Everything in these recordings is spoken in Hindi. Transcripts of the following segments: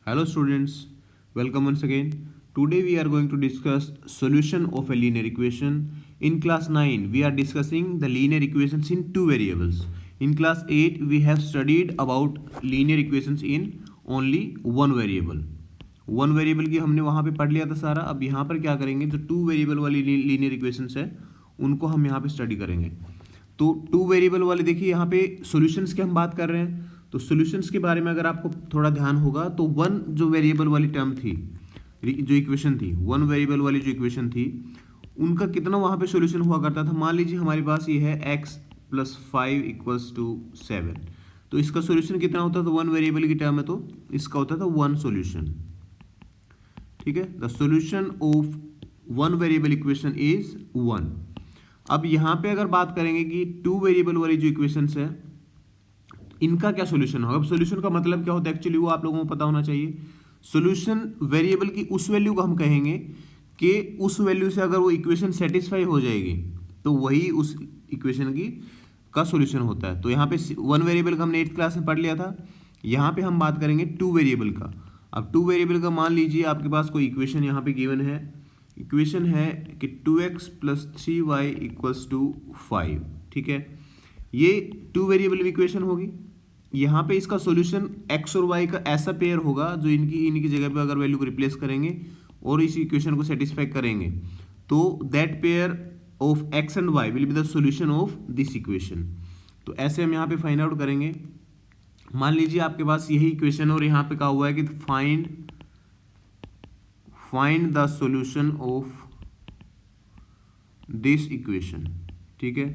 Hello students, welcome once again. Today we are going to discuss solution of a linear equation. In class 9 we are discussing the linear equations in two variables. In class 8 we have studied about linear equations in only one variable. One variable की हमने वहाँ पे पढ़ लिया था सारा. अब यहाँ पर क्या करेंगे, जो टू वेरिएबल वाली लीनियर इक्वेशंस है उनको हम यहाँ पे स्टडी करेंगे. तो टू वेरिएबल वाले देखिए यहाँ पे सॉल्यूशंस की हम बात कर रहे हैं. तो सॉल्यूशंस के बारे में अगर आपको थोड़ा ध्यान होगा तो वन जो वेरिएबल वाली टर्म थी, जो इक्वेशन थी, वन वेरिएबल वाली जो इक्वेशन थी उनका कितना वहाँ पे सॉल्यूशन हुआ करता था. मान लीजिए हमारे पास ये है x + 5 = 7. तो इसका सॉल्यूशन कितना होता था, वन वेरिएबल की टर्म है तो इसका होता था वन सॉल्यूशन. ठीक है, the solution of one variable equation is 1. अब यहाँ पे अगर बात करेंगे कि टू वेरिएबल वाली जो इक्वेशंस है इनका क्या सॉल्यूशन होगा. अब सॉल्यूशन का मतलब क्या होता है एक्चुअली वो आप लोगों को पता होना चाहिए. सॉल्यूशन वेरिएबल की उस वैल्यू को हम कहेंगे कि उस वैल्यू से अगर वो इक्वेशन सेटिस्फाई हो जाएगी तो वही उस इक्वेशन की का सॉल्यूशन होता है. तो यहाँ पे वन वेरिएबल का हमने 8th क्लास में पढ़ लिया था. यहाँ पे हम बात करेंगे टू वेरिएबल का. अब टू वेरिएबल का मान लीजिए आपके पास कोई इक्वेशन यहाँ पे गिवन है. इक्वेशन है कि 2x + 3y = 5. ठीक है, ये टू वेरिएबल इक्वेशन होगी. यहाँ पे इसका सॉल्यूशन x और y का ऐसा पेयर होगा जो इनकी जगह पे अगर वैल्यू को रिप्लेस करेंगे और इस इक्वेशन को सेटिस्फाई करेंगे तो that pair of x and y will be the solution of this equation. तो ऐसे हम यहाँ पे फाइंड आउट करेंगे. मान लीजिए आपके पास यही इक्वेशन और यहाँ पे कहा हुआ है कि find the solution of this equation. ठीक है,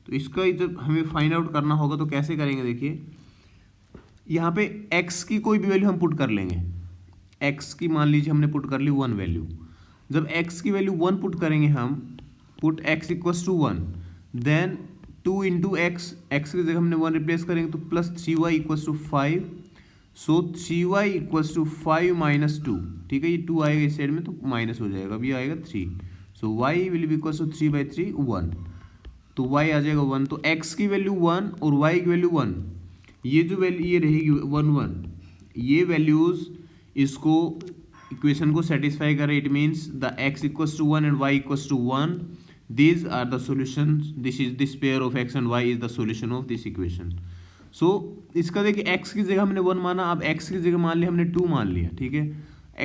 तो इसका जब हमें फाइंड आउट करना होगा तो कैसे करेंगे. देखिए यहाँ पे x की कोई भी वैल्यू हम पुट कर लेंगे. x की मान लीजिए हमने पुट कर ली 1 वैल्यू. जब x की वैल्यू 1 पुट करेंगे हम, put x = 1, then 2 × x, x की जगह हमने 1 रिप्लेस करेंगे तो +3y = 5. सो 3y = 5 - 2. ठीक है, ये 2 आएगा इस साइड में तो माइनस हो जाएगा, अभी आएगा 3. सो y विल बी = 3/3 1. तो y आ जाएगा 1. तो x की वैल्यू 1 और y की वैल्यू 1, ये जो वैल्यू ये रहेगी 1 1, ये वैल्यूज इसको इक्वेशन को सेटिस्फाई करे. It means the x = 1 and y = 1. These are the solutions. This pair of x and y is the solution of this equation. So इसका देखिए x की जगह हमने 1 माना, अब x की जगह मान लिया हमने 2 मान लिया. ठीक है,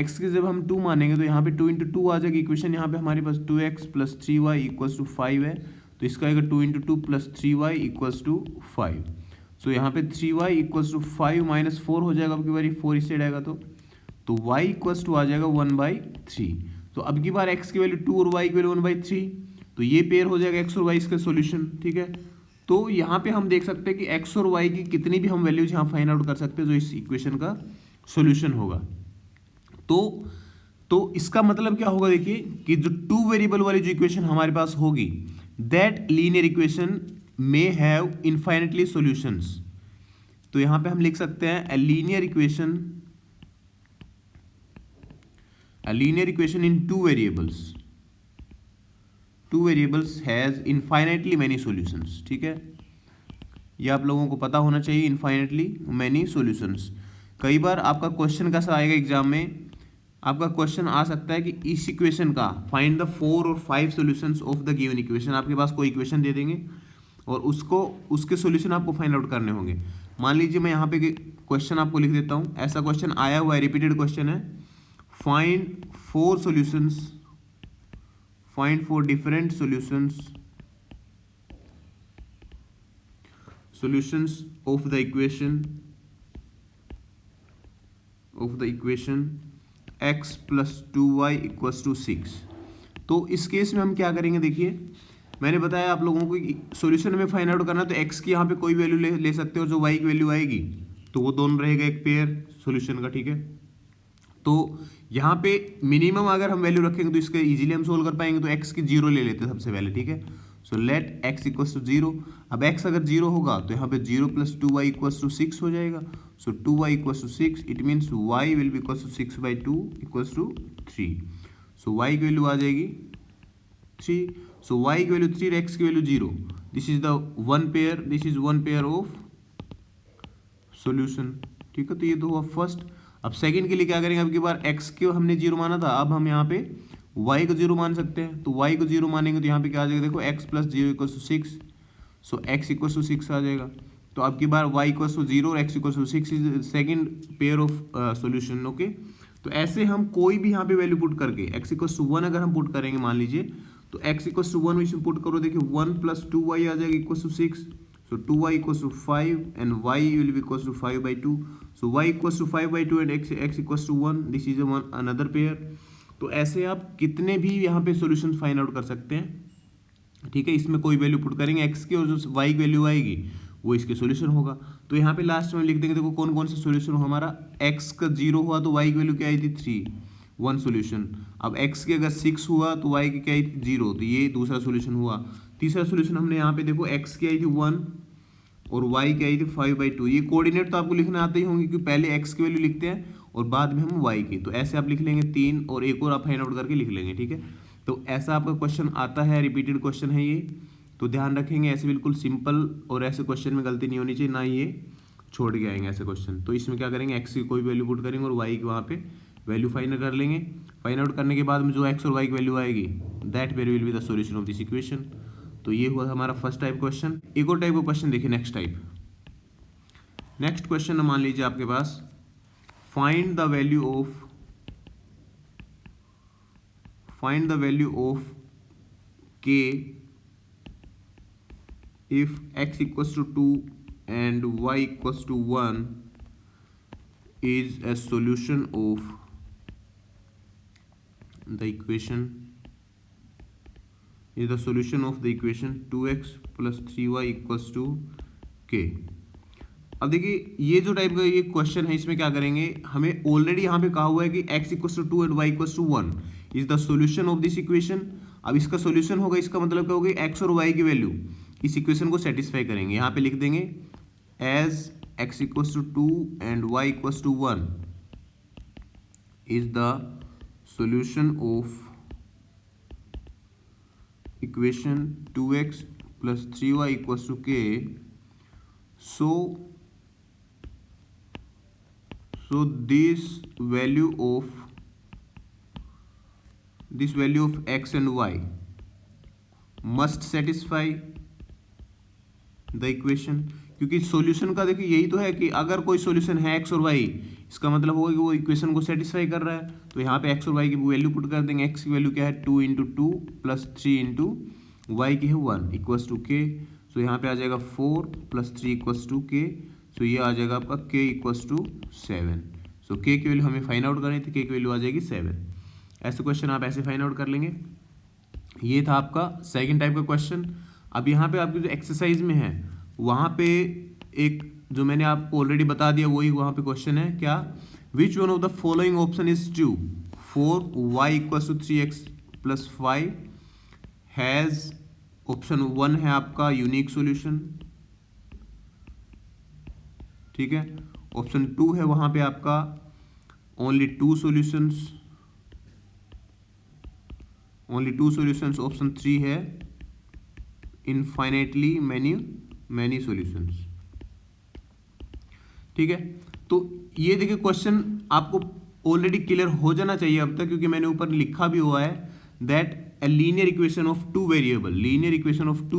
x की जगह हम 2 मानेंगे तो यहाँ पे 2 × 2 आ जाएगी इक्वेशन. यहाँ पे हमारे पास 2x + 3y = 5 है तो इसका आएगा 2 × 2 + 3y = 5. सो यहाँ पे 3y = 5 - 4 हो जाएगा. अब की बार 4 इस साइड आएगा तो y = आ जाएगा 1/3. तो अब की बार x की वैल्यू 2 और y की वैल्यू 1/3, तो ये पेयर हो जाएगा x और y इसका सॉल्यूशन. ठीक है, तो यहाँ पे हम देख सकते हैं कि x और y की कितनी भी हम वैल्यूज यहाँ फाइंड आउट कर सकते हैं जो इस इक्वेशन का सॉल्यूशन होगा. तो इसका मतलब क्या होगा, देखिए कि जो टू वेरिएबल वाली जो इक्वेशन हमारे पास होगी that linear equation may have infinitely solutions. तो यहाँ पे हम लिख सकते हैं a linear equation in two variables has infinitely many solutions. ठीक है, ये आप लोगों को पता होना चाहिए, infinitely many solutions. कई बार आपका क्वेश्चन कैसा आएगा एग्जाम में, आपका क्वेश्चन आ सकता है कि इस इक्वेशन का फाइंड द 4 और 5 solutions of the given equation. आपके पास कोई इक्वेशन दे देंगे और उसके सॉल्यूशन आपको फाइंड आउट करने होंगे. मान लीजिए मैं यहाँ पे क्वेश्चन आपको लिख देता हूँ. ऐसा क्वेश्चन आया हुआ है, रिपीटेड क्वेश्चन है. Find 4 solutions, find 4 different solutions of the equation x + 2y = 6. तो इस केस में हम क्या करेंगे, देखिए मैंने बताया आप लोगों को कि सॉल्यूशन में फाइंड आउट करना तो x की यहाँ पे कोई वैल्यू ले सकते हो, जो y की वैल्यू आएगी तो वो दोनों रहेगा एक पेयर सॉल्यूशन का. ठीक है, तो यहाँ पे मिनिमम अगर हम वैल्यू रखेंगे तो इसके इजीली हम सोल्व कर पाएंगे. तो x की 0 ले लेते हैं सबसे पहले. ठीक है, सो लेट x = 0. अब x अगर 0 होगा तो यहाँ पे 0 + 2y = 6 हो जाएगा. सो 2y = 6. It means y will be = 6/2 = 3. So y की वैल्यू आ जाएगी 3. सो y की वैल्यू 3 और x की value 0. This is one pair of solution. ठीक है, तो ये तो हुआ फर्स्ट. अब सेकंड के लिए क्या करेंगे, अब की बार x को हमने 0 माना था, अब हम यहाँ पे y को 0 मान सकते हैं। तो y को 0 मानेंगे तो यहाँ पे क्या आ जाएगा, देखो x plus 0 equal to 6, so x equal to 6 आ जाएगा। तो अब की बार y इक्वल टू 0 और x equal to 6 is second pair of solution. Okay, तो ऐसे हम कोई भी यहाँ पे वैल्यू पुट करके x इक्वल टू 1 अगर हम पुट करेंगे मान लीजिए, तो x इक्वल टू 1 इसमें पुट करो, देखिए 1 प्लस 2y आ जाएगा equal to 6, so 2y equals to 5 and y will be equals to 5/2, so y equals to 5/2 and x equals to 1, this is a one another pair। तो ऐसे आप कितने भी यहाँ पे सॉल्यूशन फाइंड आउट कर सकते हैं, ठीक है। इसमें कोई वैल्यू पुट करेंगे x की और जो y की वैल्यू आएगी वो इसके सॉल्यूशन होगा। तो यहाँ पे लास्ट में लिख देंगे, देखो कौन कौन सा सॉल्यूशन हो हमारा, x का 0 हुआ तो y की वैल्यू क्या आई थी 3, 1 सॉल्यूशन। अब x के अगर 6 हुआ तो y की क्या आई थी 0, तो ये दूसरा सॉल्यूशन हुआ। तीसरा सॉल्यूशन हमने यहाँ पे देखो x की आई थी 1 और y की आई थी 5/2। ये कोऑर्डिनेट तो आपको लिखना आते ही होंगे क्योंकि पहले x की वैल्यू लिखते हैं और बाद में हम y की, तो ऐसे आप लिख लेंगे 3 और एक और आप फाइंड आउट करके लिख लेंगे, ठीक है। तो ऐसा आपका क्वेश्चन आता है, रिपीटेड क्वेश्चन है ये, तो ध्यान रखेंगे ऐसे बिल्कुल सिंपल, और ऐसे क्वेश्चन में गलती नहीं होनी चाहिए, ना ये छोड़ के आएंगे ऐसे क्वेश्चन। तो इसमें क्या करेंगे, x की कोई वैल्यू पुट करेंगे और y की वहाँ पे वैल्यू फाइंड कर लेंगे। फाइंड आउट करने के बाद में जो x और y की वैल्यू आएगी that very will be the solution of this equation. तो ये हुआ हमारा फर्स्ट टाइप क्वेश्चन। एक और टाइप का क्वेश्चन देखिए, नेक्स्ट टाइप। नेक्स्ट क्वेश्चन मान लीजिए आपके पास, find the value of k if x equals to 2 and y equals to 1 is a solution of the equation 2x plus 3y equals to k। अब देखिए ये जो टाइप का ये क्वेश्चन है, इसमें क्या करेंगे, हमें ऑलरेडी यहाँ पे कहा हुआ है कि x equals to 2 and y equals to 1 is the solution of this equation. अब इसका सॉल्यूशन होगा, इसका मतलब क्या होगी, x और y की वैल्यू इस इक्वेशन को सेटिस्फाई करेंगे। यहाँ पे लिख देंगे as x equals to 2 and y equals to 1 is the solution of equation 2x plus 3y equals to k। So this value of x and y must satisfy the equation। क्योंकि सॉल्यूशन का देखिए यही तो है कि अगर कोई सॉल्यूशन है x और y, इसका मतलब होगा कि वो इक्वेशन को सेटिस्फाई कर रहा है। तो यहाँ पे x और y की वैल्यू पुट कर देंगे। x की वैल्यू क्या है 2 × 2 प्लस 3 × y की है 1 इक्वल्स टू k। सो यहाँ पे आ जाएगा 4 plus 3 equals to k। So ये आ जाएगा आपका k equals to 7। So k की वैल्यू हमें फाइंड आउट करनी थी, k की वैल्यू आ जाएगी 7। ऐसे क्वेश्चन आप ऐसे फाइंड आउट कर लेंगे। ये था आपका सेकंड टाइप का क्वेश्चन। अब यहाँ पे आपकी जो एक्सरसाइज में है वहाँ पे एक जो मैंने आपको ऑलरेडी बता दिया वही वहाँ पे क्वेश्चन है, क्या, which one of the following option is true for y equals to 3x plus 5 has, option 1 है आपका यूनिक सॉल्यूशन, ठीक है। ऑप्शन 2 है वहां पे आपका ओनली 2 सॉल्यूशंस। ऑप्शन 3 है इनफाइनाइटली मैनी सॉल्यूशंस, ठीक है। तो ये देखिए क्वेश्चन आपको ऑलरेडी क्लियर हो जाना चाहिए अब तक, क्योंकि मैंने ऊपर लिखा भी हुआ है that a linear equation of two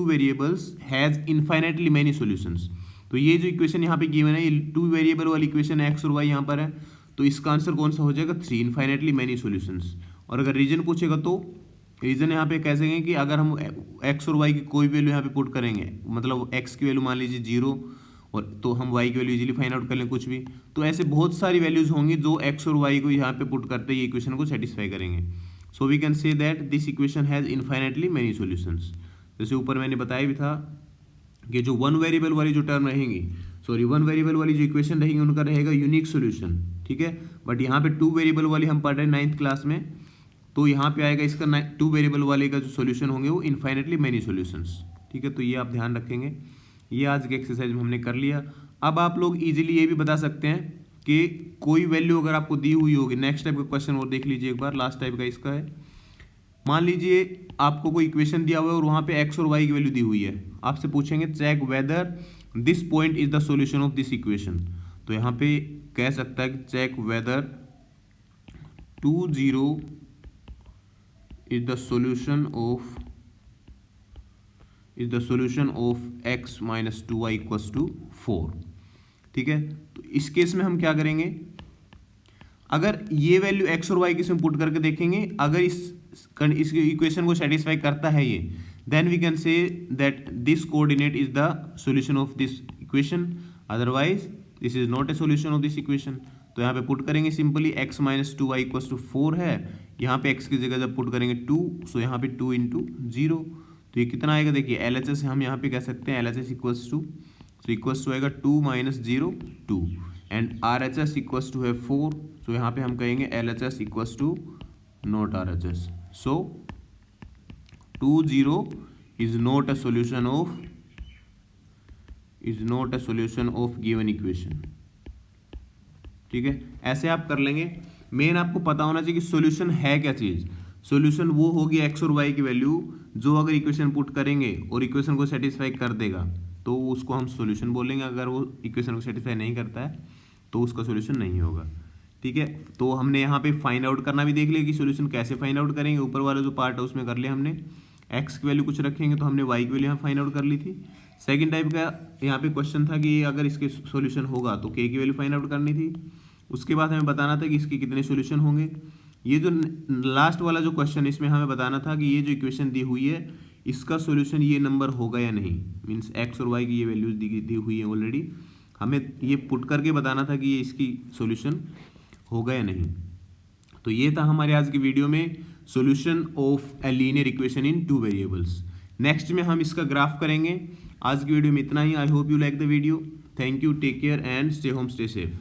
variables has infinitely many solutions। तो ये जो इक्वेशन यहाँ पे गिवन है, ये 2 वेरिएबल वाली इक्वेशन है, x और y यहाँ पर है, तो इसका आंसर कौन सा हो जाएगा 3 इनफाइनाइटली मैनी सॉल्यूशंस। और अगर रीजन पूछेगा तो रीजन यहाँ पे कह सकेंगे कि अगर हम x और y की कोई वैल्यू यहाँ पे पुट करेंगे, मतलब x की वैल्यू मान लीजिए 0 और तो हम y की वैल्यू इजीली फाइंड आउट कर लें कुछ भी, तो ऐसे बहुत सारी वैल्यूज होंगी जो x और y को यहाँ पे पुट करते ये इक्वेशन को सेटिस्फाई करेंगे। So we can say that this equation has infinitely many solutions. जैसे ऊपर मैंने बताया भी था कि जो 1 वेरिएबल वाली जो टर्म रहेंगी, 1 वेरिएबल वाली जो इक्वेशन रहेंगी उनका रहेगा यूनिक सॉल्यूशन, ठीक है। बट यहाँ पे 2 वेरिएबल वाली हम पढ़ रहे हैं 9th क्लास में, तो यहाँ पे आएगा इसका 2 वेरिएबल वाले का जो सॉल्यूशन होंगे वो इनफाइनाइटली मैनी सॉल्यूशंस, ठीक है। तो ये आप ध्यान रखेंगे। ये आज के एक्सरसाइज में हमने कर लिया। अब आप लोग इजीली ये भी बता सकते हैं कि कोई वैल्यू अगर आपको दी हुई होगी, नेक्स्ट टाइप का क्वेश्चन और देख लीजिए एक बार, लास्ट टाइप का इसका है। मान लीजिए आपको कोई इक्वेशन दिया हुआ है और वहाँ पे x और y की वैल्यू दी हुई है, आपसे पूछेंगे check whether this point is the solution of this equation. तो यहाँ पे कह सकता है कि check whether 20 is the solution of x minus 2y equals to 4। ठीक है, तो इस केस में हम क्या करेंगे, अगर ये वैल्यू x और y की इसमें पुट करके देखेंगे, अगर इस इक्वेशन को सेटिस्फाई करता है ये, then we can say that this coordinate is the solution of this equation, otherwise this is not a solution of this equation. तो यहाँ पे पुट करेंगे simply x minus 2y equals to 4 है, यहाँ पे x की जगह जब पुट करेंगे 2, सो यहाँ पे 2 इंटू 0, तो ये कितना आएगा, देखिए LHS हम यहाँ पे कह सकते हैं LHS equals to, so equals to आएगा 2 minus 0 2 and RHS equals to है 4, सो यहाँ पे हम कहेंगे LHS equals to not RHS, so 20 is not a solution of given equation। ठीक है, ऐसे आप कर लेंगे। मेन आपको पता होना चाहिए कि सॉल्यूशन है क्या चीज़। सॉल्यूशन वो होगी एक्स और वाई की वैल्यू जो अगर इक्वेशन पुट करेंगे और इक्वेशन को सेटिस्फाई कर देगा तो उसको हम सॉल्यूशन बोलेंगे, अगर वो इक्वेशन को सेटिस्फाई नहीं करता है तो उसका सॉल्यूशन नहीं होगा। ठीक है, तो हमने यहाँ पे फाइंड आउट करना भी देख लिया कि सॉल्यूशन कैसे फाइंड आउट करेंगे। ऊपर वाला जो पार्ट है उसमें कर लिया हमने, एक्स की वैल्यू कुछ रखेंगे तो हमने वाई की वैल्यू यहाँ फाइंड आउट कर ली थी। सेकंड टाइप का यहाँ पे क्वेश्चन था कि अगर इसके सॉल्यूशन होगा तो के की वैल्यू फाइंड आउट करनी थी। उसके बाद हमें बताना था कि इसके कितने सॉल्यूशन होंगे। ये जो लास्ट वाला जो क्वेश्चन इसमें हमें बताना था कि ये जो इक्वेशन दी हुई है इसका सॉल्यूशन ये नंबर होगा या नहीं, मीन्स एक्स और वाई की ये वैल्यूज दी हुई है ऑलरेडी, हमें ये पुट करके बताना था कि ये इसकी सॉल्यूशन होगा या नहीं। तो ये था हमारे आज की वीडियो में solution of a linear equation in 2 variables. Next में हम इसका ग्राफ करेंगे। आज की वीडियो में इतना ही। I hope you like the video. Thank you, take care and stay home, stay safe.